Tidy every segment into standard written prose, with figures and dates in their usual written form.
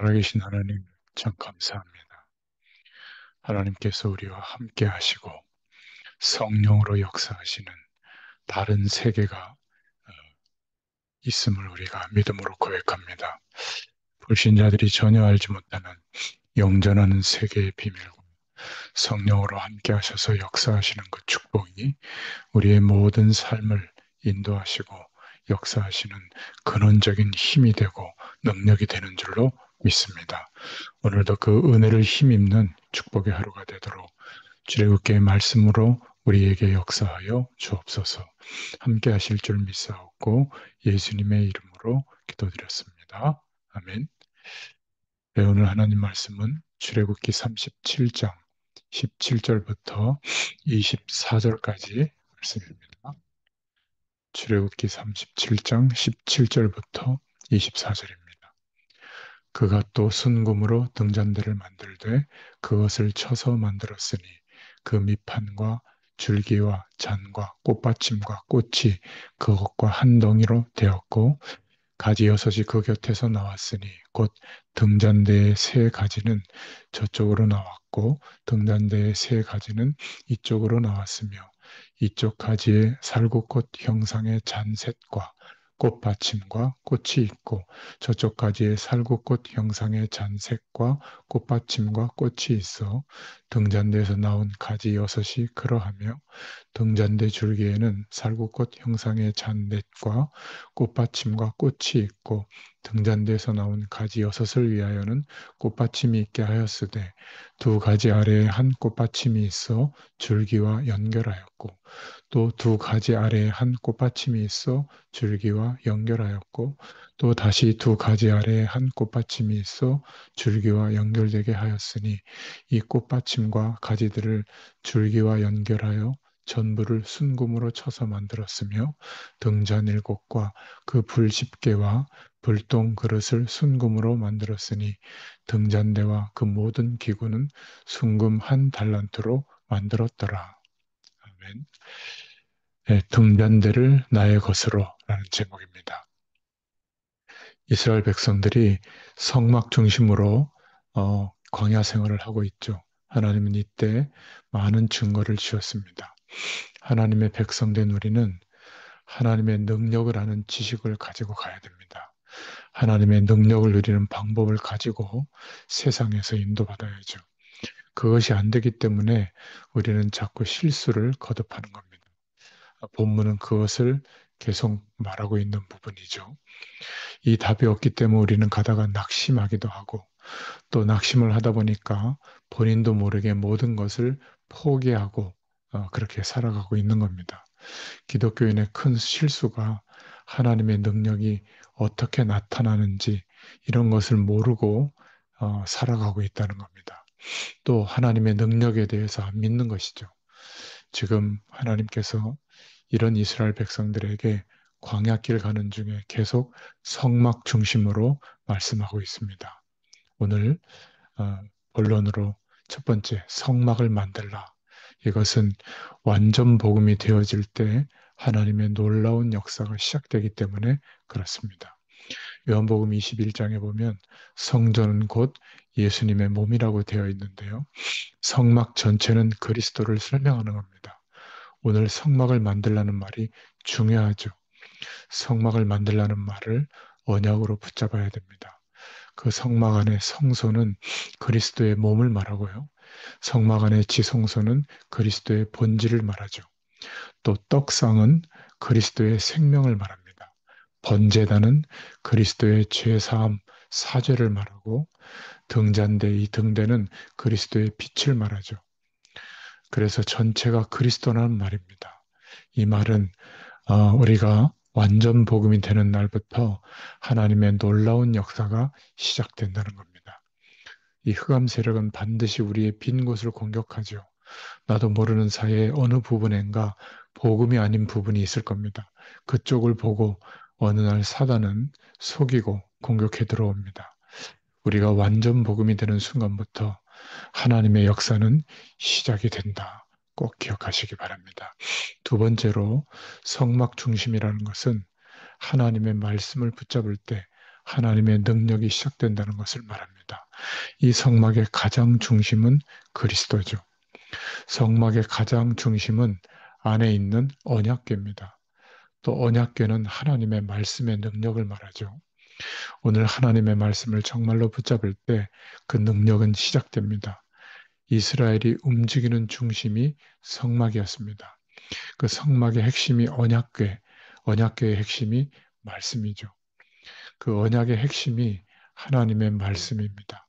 살아계신 하나님, 참 감사합니다. 하나님께서 우리와 함께 하시고 성령으로 역사하시는 다른 세계가 있음을 우리가 믿음으로 고백합니다. 불신자들이 전혀 알지 못하는 영전하는 세계의 비밀과 성령으로 함께 하셔서 역사하시는 그 축복이 우리의 모든 삶을 인도하시고 역사하시는 근원적인 힘이 되고 능력이 되는 줄로 믿습니다. 오늘도 그 은혜를 힘입는 축복의 하루가 되도록 주일국의 말씀으로 우리에게 역사하여 주옵소서. 함께 하실 줄 믿사옵고 예수님의 이름으로 기도드렸습니다. 아멘. 네, 오늘 하나님 말씀은 출애굽기 37장 17절부터 24절까지 말씀입니다. 출애굽기 37장 17절부터 24절입니다. 그가 또 순금으로 등잔대를 만들되 그것을 쳐서 만들었으니 그 밑판과 줄기와 잔과 꽃받침과 꽃이 그것과 한 덩이로 되었고 가지 여섯이 그 곁에서 나왔으니 곧 등잔대의 세 가지는 저쪽으로 나왔고 등잔대의 세 가지는 이쪽으로 나왔으며 이쪽 가지에 살구꽃 형상의 잔셋과 꽃받침과 꽃이 있고 저쪽 가지에 살구꽃 형상의 잔색과 꽃받침과 꽃이 있어 등잔대에서 나온 가지 여섯이 그러하며 등잔대 줄기에는 살구꽃 형상의 잔넷과 꽃받침과 꽃이 있고 등잔대에서 나온 가지 여섯을 위하여는 꽃받침이 있게 하였으되 두 가지 아래에 한 꽃받침이 있어 줄기와 연결하였고 또 두 가지 아래에 한 꽃받침이 있어 줄기와 연결하였고 또 다시 두 가지 아래에 한 꽃받침이 있어 줄기와 연결되게 하였으니 이 꽃받침과 가지들을 줄기와 연결하여 전부를 순금으로 쳐서 만들었으며 등잔 일곱과 그 불집게와 불똥 그릇을 순금으로 만들었으니 등잔대와 그 모든 기구는 순금 한 달란트로 만들었더라. 아멘. 네, 등잔대를 나의 것으로 라는 제목입니다. 이스라엘 백성들이 성막 중심으로 광야 생활을 하고 있죠. 하나님은 이때 많은 증거를 주었습니다. 하나님의 백성된 우리는 하나님의 능력을 아는 지식을 가지고 가야 됩니다. 하나님의 능력을 누리는 방법을 가지고 세상에서 인도받아야죠. 그것이 안 되기 때문에 우리는 자꾸 실수를 거듭하는 겁니다. 본문은 그것을 계속 말하고 있는 부분이죠. 이 답이 없기 때문에 우리는 가다가 낙심하기도 하고 또 낙심을 하다 보니까 본인도 모르게 모든 것을 포기하고 그렇게 살아가고 있는 겁니다. 기독교인의 큰 실수가 하나님의 능력이 어떻게 나타나는지 이런 것을 모르고 살아가고 있다는 겁니다. 또 하나님의 능력에 대해서 안 믿는 것이죠. 지금 하나님께서 이런 이스라엘 백성들에게 광야길 가는 중에 계속 성막 중심으로 말씀하고 있습니다. 오늘 본론으로 첫 번째 성막을 만들라. 이것은 완전 복음이 되어질 때 하나님의 놀라운 역사가 시작되기 때문에 그렇습니다. 요한복음 21장에 보면 성전은 곧 예수님의 몸이라고 되어 있는데요. 성막 전체는 그리스도를 설명하는 겁니다. 오늘 성막을 만들라는 말이 중요하죠. 성막을 만들라는 말을 언약으로 붙잡아야 됩니다. 그 성막 안의 성소는 그리스도의 몸을 말하고요. 성막 안의 지성소는 그리스도의 본질을 말하죠. 또 떡상은 그리스도의 생명을 말합니다. 번제단은 그리스도의 죄사함, 사죄를 말하고 등잔대, 이 등대는 그리스도의 빛을 말하죠. 그래서 전체가 그리스도라는 말입니다. 이 말은 우리가 완전 복음이 되는 날부터 하나님의 놀라운 역사가 시작된다는 겁니다. 이 흑암 세력은 반드시 우리의 빈 곳을 공격하죠. 나도 모르는 사이에 어느 부분엔가 복음이 아닌 부분이 있을 겁니다. 그쪽을 보고 어느 날 사단은 속이고 공격해 들어옵니다. 우리가 완전 복음이 되는 순간부터 하나님의 역사는 시작이 된다. 꼭 기억하시기 바랍니다. 두 번째로 성막 중심이라는 것은 하나님의 말씀을 붙잡을 때 하나님의 능력이 시작된다는 것을 말합니다. 이 성막의 가장 중심은 그리스도죠. 성막의 가장 중심은 안에 있는 언약궤입니다. 또 언약궤는 하나님의 말씀의 능력을 말하죠. 오늘 하나님의 말씀을 정말로 붙잡을 때 그 능력은 시작됩니다. 이스라엘이 움직이는 중심이 성막이었습니다. 그 성막의 핵심이 언약궤, 언약궤의 핵심이 말씀이죠. 그 언약의 핵심이 하나님의 말씀입니다.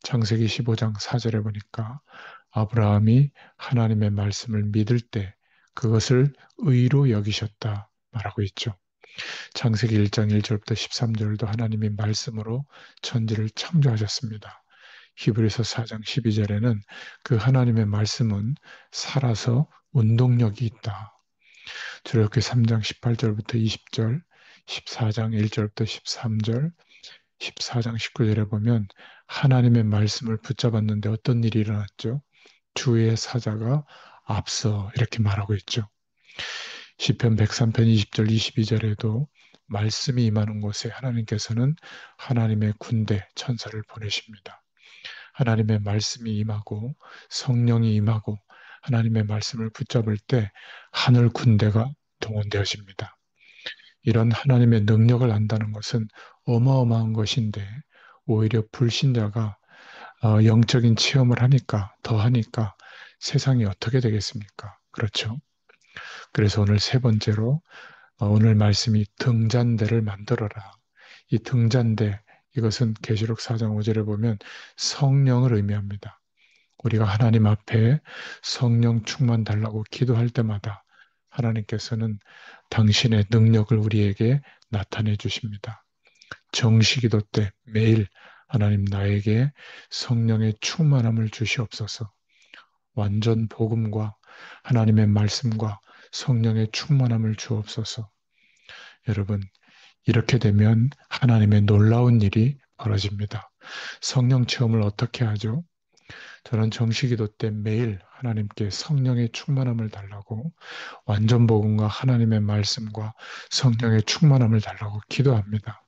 창세기 15장 4절에 보니까 아브라함이 하나님의 말씀을 믿을 때 그것을 의로 여기셨다 말하고 있죠. 창세기 1장 1절부터 13절도 하나님이 말씀으로 천지를 창조하셨습니다. 히브리서 4장 12절에는 그 하나님의 말씀은 살아서 운동력이 있다. 출애굽기 3장 18절부터 20절, 14장 1절부터 13절, 14장 19절에 보면 하나님의 말씀을 붙잡았는데 어떤 일이 일어났죠? 주의 사자가 앞서 이렇게 말하고 있죠. 시편 103편 20절 22절에도 말씀이 임하는 곳에 하나님께서는 하나님의 군대 천사를 보내십니다. 하나님의 말씀이 임하고 성령이 임하고 하나님의 말씀을 붙잡을 때 하늘 군대가 동원되어집니다. 이런 하나님의 능력을 안다는 것은 어마어마한 것인데 오히려 불신자가 영적인 체험을 하니까 더 하니까 세상이 어떻게 되겠습니까? 그렇죠. 그래서 오늘 세 번째로 오늘 말씀이 등잔대를 만들어라. 이 등잔대 이것은 계시록 4장 5절에 보면 성령을 의미합니다. 우리가 하나님 앞에 성령 충만 달라고 기도할 때마다 하나님께서는 당신의 능력을 우리에게 나타내 주십니다. 정시기도 때 매일 하나님 나에게 성령의 충만함을 주시옵소서. 완전 복음과 하나님의 말씀과 성령의 충만함을 주옵소서. 여러분, 이렇게 되면 하나님의 놀라운 일이 벌어집니다. 성령 체험을 어떻게 하죠? 저는 정시기도 때 매일 하나님께 성령의 충만함을 달라고 완전 복음과 하나님의 말씀과 성령의 충만함을 달라고 기도합니다.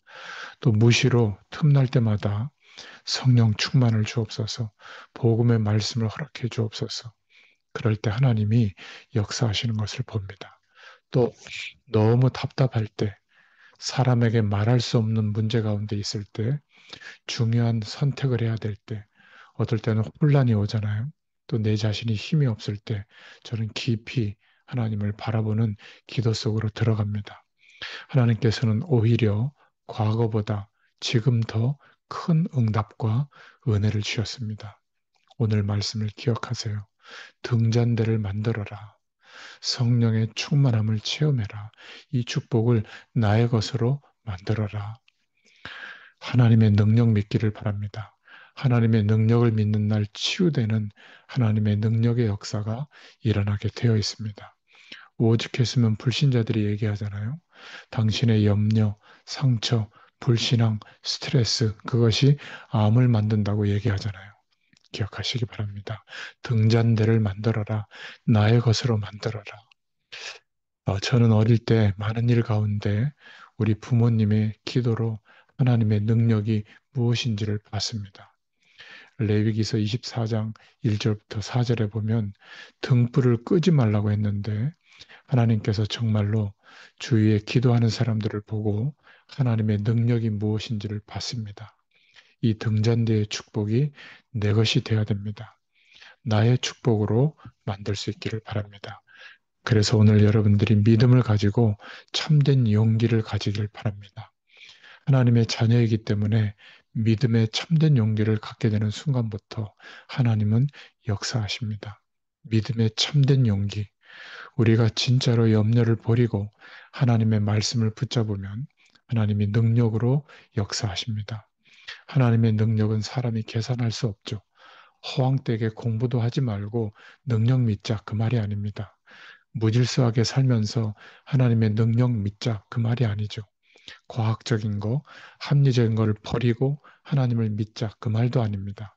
또 무시로 틈날 때마다 성령 충만을 주옵소서, 복음의 말씀을 허락해 주옵소서. 그럴 때 하나님이 역사하시는 것을 봅니다. 또 너무 답답할 때, 사람에게 말할 수 없는 문제 가운데 있을 때, 중요한 선택을 해야 될 때, 어떨 때는 혼란이 오잖아요. 또 내 자신이 힘이 없을 때 저는 깊이 하나님을 바라보는 기도 속으로 들어갑니다. 하나님께서는 오히려 과거보다 지금 더 큰 응답과 은혜를 주셨습니다. 오늘 말씀을 기억하세요. 등잔대를 만들어라. 성령의 충만함을 체험해라. 이 축복을 나의 것으로 만들어라. 하나님의 능력 믿기를 바랍니다. 하나님의 능력을 믿는 날 치유되는 하나님의 능력의 역사가 일어나게 되어 있습니다. 오죽했으면 불신자들이 얘기하잖아요. 당신의 염려, 상처, 불신앙, 스트레스, 그것이 암을 만든다고 얘기하잖아요. 기억하시기 바랍니다. 등잔대를 만들어라. 나의 것으로 만들어라. 저는 어릴 때 많은 일 가운데 우리 부모님의 기도로 하나님의 능력이 무엇인지를 봤습니다. 레위기서 24장 1절부터 4절에 보면 등불을 끄지 말라고 했는데 하나님께서 정말로 주위에 기도하는 사람들을 보고 하나님의 능력이 무엇인지를 봤습니다. 이 등잔대의 축복이 내 것이 되어야 됩니다. 나의 축복으로 만들 수 있기를 바랍니다. 그래서 오늘 여러분들이 믿음을 가지고 참된 용기를 가지길 바랍니다. 하나님의 자녀이기 때문에 믿음의 참된 용기를 갖게 되는 순간부터 하나님은 역사하십니다. 믿음의 참된 용기. 우리가 진짜로 염려를 버리고 하나님의 말씀을 붙잡으면 하나님이 능력으로 역사하십니다. 하나님의 능력은 사람이 계산할 수 없죠. 허황되게 공부도 하지 말고 능력 믿자 그 말이 아닙니다. 무질서하게 살면서 하나님의 능력 믿자 그 말이 아니죠. 과학적인 거, 합리적인 거를 버리고 하나님을 믿자 그 말도 아닙니다.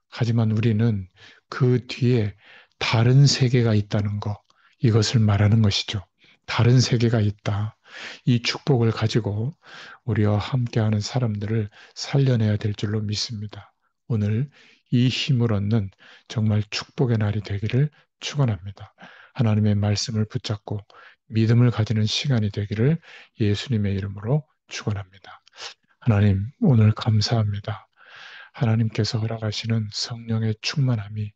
하지만 우리는 그 뒤에 다른 세계가 있다는 거, 이것을 말하는 것이죠. 다른 세계가 있다. 이 축복을 가지고 우리와 함께하는 사람들을 살려내야 될 줄로 믿습니다. 오늘 이 힘을 얻는 정말 축복의 날이 되기를 축원합니다. 하나님의 말씀을 붙잡고 믿음을 가지는 시간이 되기를 예수님의 이름으로 축원합니다. 하나님, 오늘 감사합니다. 하나님께서 허락하시는 성령의 충만함이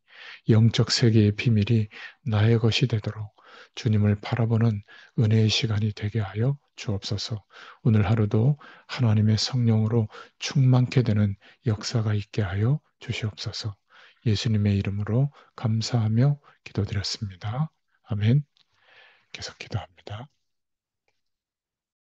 영적 세계의 비밀이 나의 것이 되도록 주님을 바라보는 은혜의 시간이 되게 하여 주옵소서. 오늘 하루도 하나님의 성령으로 충만케 되는 역사가 있게 하여 주시옵소서. 예수님의 이름으로 감사하며 기도드렸습니다. 아멘. 계속 기도합니다.